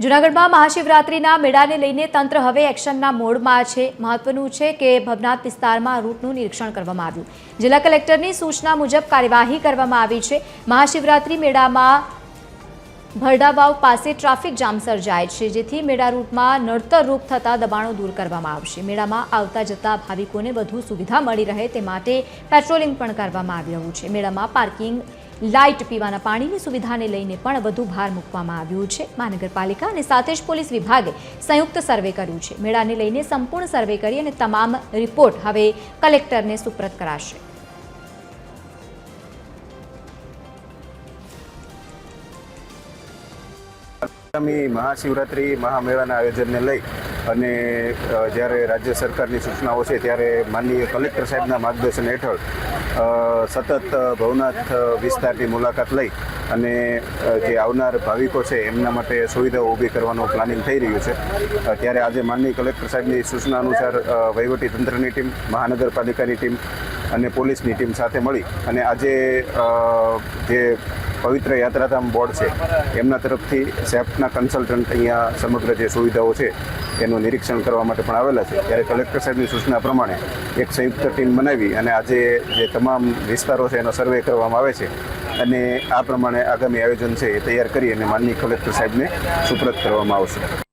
જૂનાગઢમાં મહાશિવરાત્રિના મેળાને લઈને તંત્ર હવે એક્શનના મોડમાં છે। મહત્વનું છે કે ભવનાથ વિસ્તારમાં રૂટનું નિરીક્ષણ કરવામાં આવ્યું। જિલ્લા કલેક્ટરની સૂચના મુજબ કાર્યવાહી કરવામાં આવી છે। મહાશિવરાત્રિ મેળામાં ભરડાવાવ પાસે ટ્રાફિક જામ સર્જાય છે, જેથી મેળા રૂટમાં નડતરરૂપ થતા દબાણો દૂર કરવામાં આવશે। મેળામાં આવતા જતા ભાવિકોને વધુ સુવિધા મળી રહે તે માટે પેટ્રોલિંગ પણ કરવામાં આવી રહ્યું છે। મેળામાં પાર્કિંગ, લાઇટ, પીવાના પાણીની સુવિધાને લઈને પણ વધુ ભાર મૂકવામાં આવ્યું છે। મહાનગરપાલિકા અને સાથે જ પોલીસ વિભાગે સંયુક્ત સર્વે કર્યું છે। મેળાને લઈને સંપૂર્ણ સર્વે કરી અને તમામ રિપોર્ટ હવે કલેક્ટરને સુપ્રત કરાશે। આગામી મહાશિવરાત્રિ મહામેળાના આયોજનને લઈ અને જ્યારે રાજ્ય સરકારની સૂચનાઓ છે ત્યારે માનનીય કલેક્ટર સાહેબના માર્ગદર્શન હેઠળ સતત ભવનાથ વિસ્તારની મુલાકાત લઈ અને જે આવનાર ભાવિકો છે એમના માટે સુવિધાઓ ઊભી કરવાનું પ્લાનિંગ થઈ રહ્યું છે। ત્યારે આજે માનનીય કલેક્ટર સાહેબની સૂચના અનુસાર વહીવટી તંત્રની ટીમ, મહાનગરપાલિકાની ટીમ અને પોલીસની ટીમ સાથે મળી અને આજે જે પવિત્ર યાત્રાધામ બોર્ડ છે એમના તરફથી સેફ્ટના કન્સલ્ટન્ટ અહીંયા સમગ્ર જે સુવિધાઓ છે એનું નિરીક્ષણ કરવા માટે પણ આવેલા છે। ત્યારે કલેક્ટર સાહેબની સૂચના પ્રમાણે એક સંયુક્ત ટીમ બનાવી અને આજે જે તમામ વિસ્તારો છે એનો સર્વે કરવામાં આવે છે અને આ પ્રમાણે આગામી આયોજન છે એ તૈયાર કરી અને માનનીય કલેક્ટર સાહેબને સુપ્રત કરવામાં આવશે।